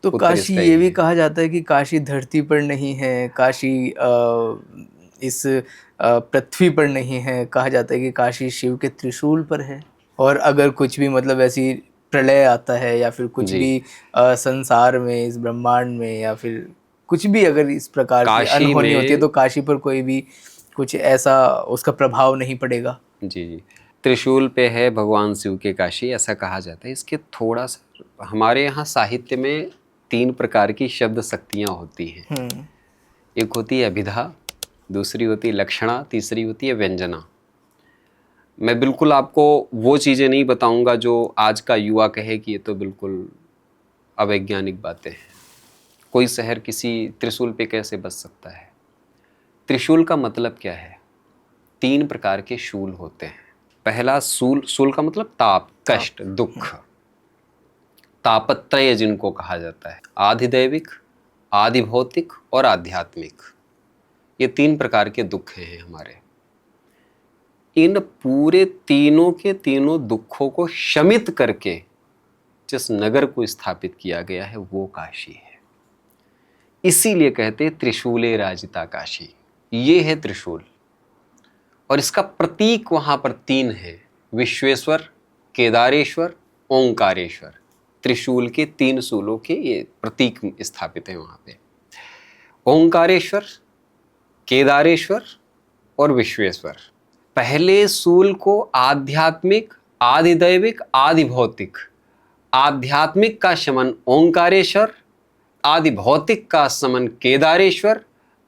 तो उत्तर काशी इसका ये यही भी है। कहा जाता है कि काशी धरती पर नहीं है, काशी इस पृथ्वी पर नहीं है, कहा जाता है कि काशी शिव के त्रिशूल पर है। और अगर कुछ भी मतलब ऐसी प्रलय आता है या फिर कुछ जी। भी संसार में, इस ब्रह्मांड में, या फिर कुछ भी अगर इस प्रकार की काशी अनहोनी होती है में तो काशी पर कोई भी कुछ ऐसा उसका प्रभाव नहीं पड़ेगा। जी जी, त्रिशूल पे है भगवान शिव के काशी, ऐसा कहा जाता है। इसके थोड़ा सा हमारे यहाँ साहित्य में 3 प्रकार की शब्द शक्तियाँ होती हैं। हम्म। एक होती है अभिधा, दूसरी होती है लक्षणा, तीसरी होती है व्यंजना। मैं बिल्कुल आपको वो चीज़ें नहीं बताऊंगा जो आज का युवा कहे कि ये तो बिल्कुल अवैज्ञानिक बातें हैं। कोई शहर किसी त्रिशूल पे कैसे बस सकता है? त्रिशूल का मतलब क्या है? 3 प्रकार के शूल होते हैं। पहला शूल, शूल का मतलब ताप, ताप। कष्ट, दुख, तापत्रय जिनको कहा जाता है। आधिदैविक, आधि भौतिक और आध्यात्मिक, ये 3 प्रकार के दुख हैं हमारे। इन पूरे तीनों के तीनों दुखों को शमित करके जिस नगर को स्थापित किया गया है वो काशी है। इसीलिए कहते हैं त्रिशूले राजिता काशी। ये है त्रिशूल, और इसका प्रतीक वहां पर 3 है: विश्वेश्वर, केदारेश्वर, ओंकारेश्वर। त्रिशूल के 3 शूलों के ये प्रतीक स्थापित है वहां पे। ओंकारेश्वर, केदारेश्वर और विश्वेश्वर। पहले शूल को आध्यात्मिक, आधिदैविक, आधि भौतिक, आध्यात्मिक का शमन ओंकारेश्वर, आदि भौतिक का शमन केदारेश्वर,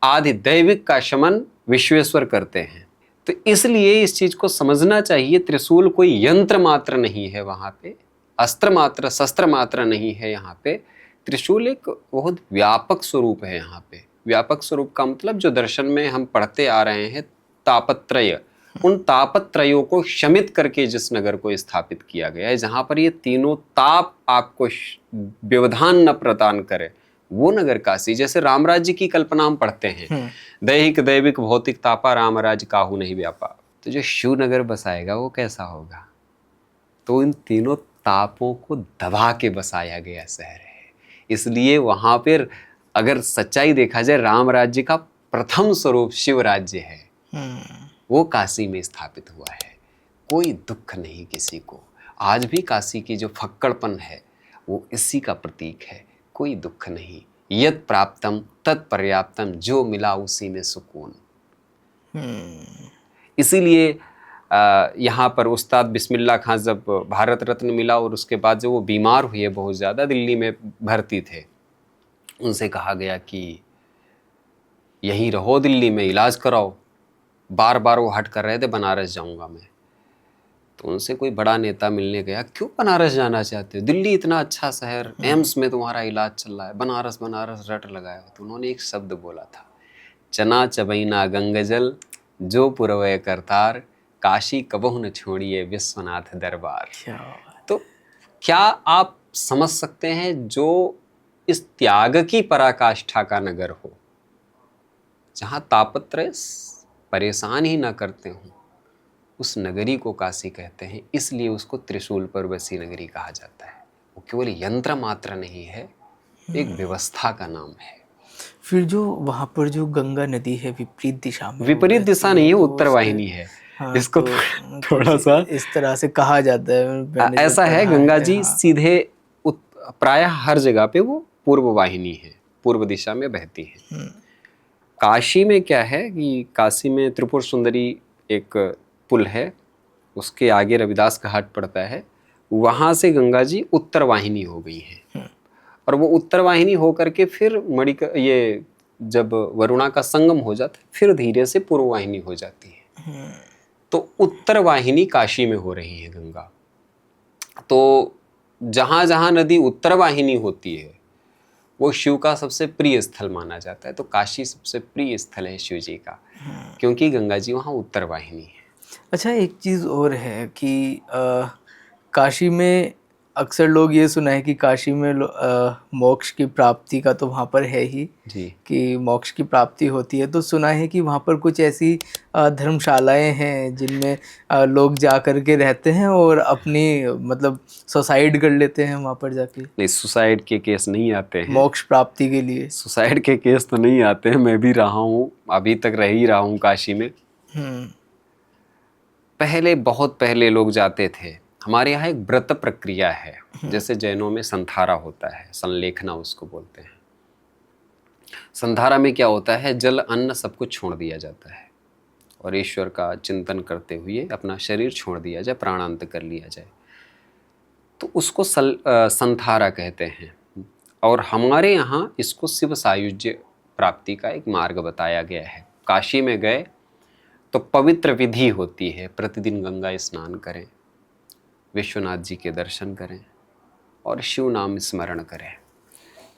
आदि दैविक का शमन विश्वेश्वर करते हैं। तो इसलिए इस चीज को समझना चाहिए, त्रिशूल कोई यंत्र मात्र नहीं है वहां पे, अस्त्र मात्र, शस्त्र मात्र नहीं है यहाँ पे। त्रिशूल एक बहुत व्यापक स्वरूप है यहाँ पे। व्यापक स्वरूप का मतलब जो दर्शन में हम पढ़ते आ रहे हैं, तापत्रय, उन तापत्रयों को शमित करके जिस नगर को स्थापित किया गया है, जहां पर ये तीनों ताप आपको व्यवधान न प्रदान करे, वो नगर काशी। जैसे राम राज्य की कल्पना हम पढ़ते हैं, दैहिक दैविक भौतिक तापा राम राज्य काहू नहीं व्यापा। तो जो शिव नगर बसाएगा वो कैसा होगा? तो इन तीनों तापों को दबा के बसाया गया शहर है। इसलिए वहां पर अगर सच्चाई देखा जाए, राम राज्य का प्रथम स्वरूप शिव राज्य है, वो काशी में स्थापित हुआ है। कोई दुख नहीं किसी को। आज भी काशी की जो फक्कड़पन है वो इसी का प्रतीक है। कोई दुख नहीं, यत प्राप्तम तत्पर्याप्तम, जो मिला उसी में सुकून। इसीलिए यहाँ पर उस्ताद बिस्मिल्लाह खां जब भारत रत्न मिला और उसके बाद जब वो बीमार हुए, बहुत ज़्यादा दिल्ली में भर्ती थे, उनसे कहा गया कि यहीं रहो, दिल्ली में इलाज कराओ। बार बार वो हट कर रहे थे, बनारस जाऊंगा मैं। तो उनसे कोई बड़ा नेता मिलने गया, क्यों बनारस जाना चाहते हो? दिल्ली इतना अच्छा शहर, एम्स में तुम्हारा इलाज चल रहा है, बनारस बनारस रट लगाया हो। तो उन्होंने एक शब्द बोला था, चना चबैना गंगजल, जो पुरवय करतार, काशी कबहु न छोड़िए विश्वनाथ दरबार। तो क्या आप समझ सकते हैं, जो इस त्याग की पराकाष्ठा का नगर हो, जहां तापत्रय परेशान ही ना करते हों, उस नगरी को काशी कहते हैं। इसलिए उसको त्रिशूल पर बसी नगरी कहा जाता है। वो केवल यंत्र मात्र नहीं है, एक व्यवस्था का नाम है। फिर जो वहां पर जो गंगा नदी है विपरीत दिशा में वो विपरीत बहती दिशा है, नहीं है, तो उत्तर उसके, वाहिनी है। हाँ, इसको तो थोड़ा कुछ सा इस तरह से कहा जाता है, मैंने जो ऐसा है, पढ़ा गंगा है। जी हाँ। सीधे प्रायः हर जगह पे वो पूर्व वाहिनी है, पूर्व दिशा में बहती है। काशी में क्या है कि काशी में त्रिपुर सुंदरी एक पुल है, उसके आगे रविदास घाट पड़ता है। वहां से गंगा जी उत्तर वाहिनी हो गई है, और वो उत्तर वाहिनी होकर के फिर ये जब वरुणा का संगम हो जाता है, फिर धीरे से पूर्व वाहिनी हो जाती है। तो उत्तर वाहिनी काशी में हो रही है गंगा। तो जहां जहां नदी उत्तर वाहिनी होती है वो शिव का सबसे प्रिय स्थल माना जाता है। तो काशी सबसे प्रिय स्थल है शिव जी का, क्योंकि गंगा जी वहां उत्तर वाहिनी है। अच्छा, एक चीज़ और है कि काशी में अक्सर लोग ये सुना है कि काशी में मोक्ष की प्राप्ति का तो वहाँ पर है ही जी। कि मोक्ष की प्राप्ति होती है। तो सुना है कि वहाँ पर कुछ ऐसी धर्मशालाएं हैं जिनमें लोग जा कर के रहते हैं और अपनी मतलब सुसाइड कर लेते हैं वहाँ पर जाके नहीं, सुसाइड के केस नहीं आते हैं। मोक्ष प्राप्ति के लिए सुसाइड के केस तो नहीं आते हैं, मैं भी रहा हूँ, अभी तक रह ही रहा हूँ काशी में। पहले, बहुत पहले लोग जाते थे। हमारे यहाँ एक व्रत प्रक्रिया है, जैसे जैनों में संधारा होता है, संलेखना उसको बोलते हैं। संधारा में क्या होता है, जल अन्न सब कुछ छोड़ दिया जाता है और ईश्वर का चिंतन करते हुए अपना शरीर छोड़ दिया जाए, प्राणांत कर लिया जाए, तो उसको संधारा कहते हैं। और हमारे यहाँ इसको शिव सायुज्य प्राप्ति का एक मार्ग बताया गया है। काशी में गए तो पवित्र विधि होती है, प्रतिदिन गंगा स्नान करें, विश्वनाथ जी के दर्शन करें और शिव नाम स्मरण करें।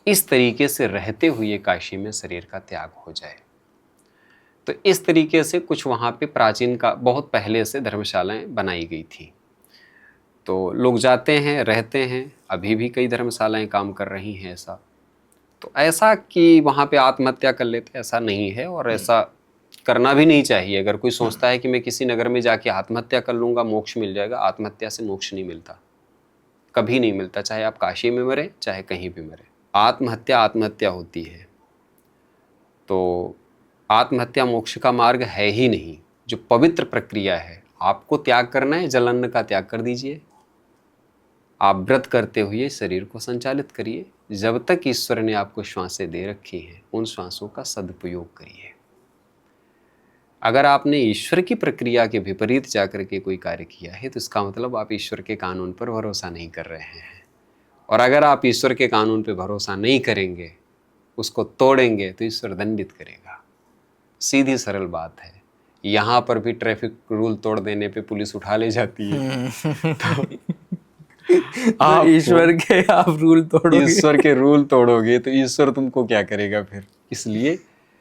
इस तरीके से रहते हुए काशी में शरीर का त्याग हो जाए। तो इस तरीके से कुछ वहाँ पे प्राचीन का बहुत पहले से धर्मशालाएं बनाई गई थी। तो लोग जाते हैं, रहते हैं, अभी भी कई धर्मशालाएं काम कर रही हैं ऐसा। तो ऐसा कि वहाँ पे आत्महत्या कर लेते, ऐसा नहीं है और ऐसा करना भी नहीं चाहिए। अगर कोई सोचता है कि मैं किसी नगर में जाके आत्महत्या कर लूँगा, मोक्ष मिल जाएगा, आत्महत्या से मोक्ष नहीं मिलता, कभी नहीं मिलता। चाहे आप काशी में मरे, चाहे कहीं भी मरे, आत्महत्या होती है। तो आत्महत्या मोक्ष का मार्ग है ही नहीं। जो पवित्र प्रक्रिया है, आपको त्याग करना है, जल अन्न का त्याग कर दीजिए। आप व्रत करते हुए शरीर को संचालित करिए। जब तक ईश्वर ने आपको श्वासें दे रखी हैं, उन श्वासों का सदुपयोग करिए। अगर आपने ईश्वर की प्रक्रिया के विपरीत जाकर के कोई कार्य किया है, तो इसका मतलब आप ईश्वर के कानून पर भरोसा नहीं कर रहे हैं। और अगर आप ईश्वर के कानून पर भरोसा नहीं करेंगे, उसको तोड़ेंगे, तो ईश्वर दंडित करेगा। सीधी सरल बात है। यहाँ पर भी ट्रैफिक रूल तोड़ देने पे पुलिस उठा ले जाती है। तो ईश्वर के आप रूल तोड़ोगे, ईश्वर के रूल तोड़ोगे तो ईश्वर तुमको क्या करेगा फिर। इसलिए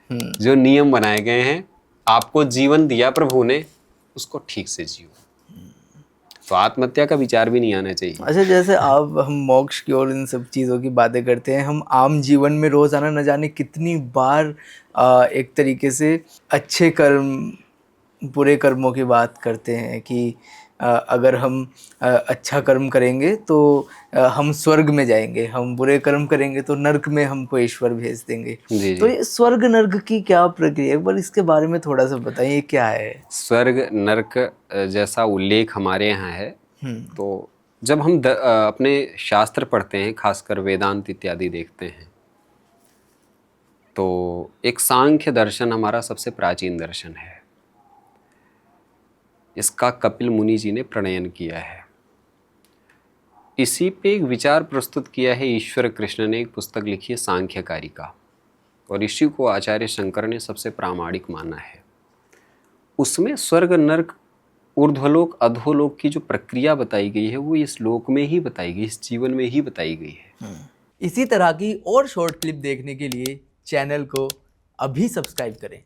जो नियम बनाए गए हैं, आपको जीवन दिया प्रभु ने, उसको ठीक से जियो। तो आत्महत्या का विचार भी नहीं आना चाहिए। अच्छा, जैसे आप हम मोक्ष की और इन सब चीज़ों की बातें करते हैं, हम आम जीवन में रोज़ाना न जाने कितनी बार एक तरीके से अच्छे कर्म बुरे कर्मों की बात करते हैं कि अगर हम अच्छा कर्म करेंगे तो हम स्वर्ग में जाएंगे, हम बुरे कर्म करेंगे तो नर्क में हमको ईश्वर भेज देंगे। जी, तो जी। ये स्वर्ग नर्क की क्या प्रक्रिया, एक बार इसके बारे में थोड़ा सा बताइए, क्या है स्वर्ग नर्क जैसा उल्लेख हमारे यहाँ है। तो जब हम अपने शास्त्र पढ़ते हैं, खासकर वेदांत इत्यादि देखते हैं, तो एक सांख्य दर्शन हमारा सबसे प्राचीन दर्शन है। इसका कपिल मुनि जी ने प्रणयन किया है। इसी पे एक विचार प्रस्तुत किया है ईश्वर कृष्ण ने, एक पुस्तक लिखी है सांख्यकारिका, और इसी को आचार्य शंकर ने सबसे प्रामाणिक माना है। उसमें स्वर्ग नर्क ऊर्ध्वलोक अधोलोक की जो प्रक्रिया बताई गई है, वो इस लोक में ही बताई गई, इस जीवन में ही बताई गई है। इसी तरह की और शॉर्ट क्लिप देखने के लिए चैनल को अभी सब्सक्राइब करें।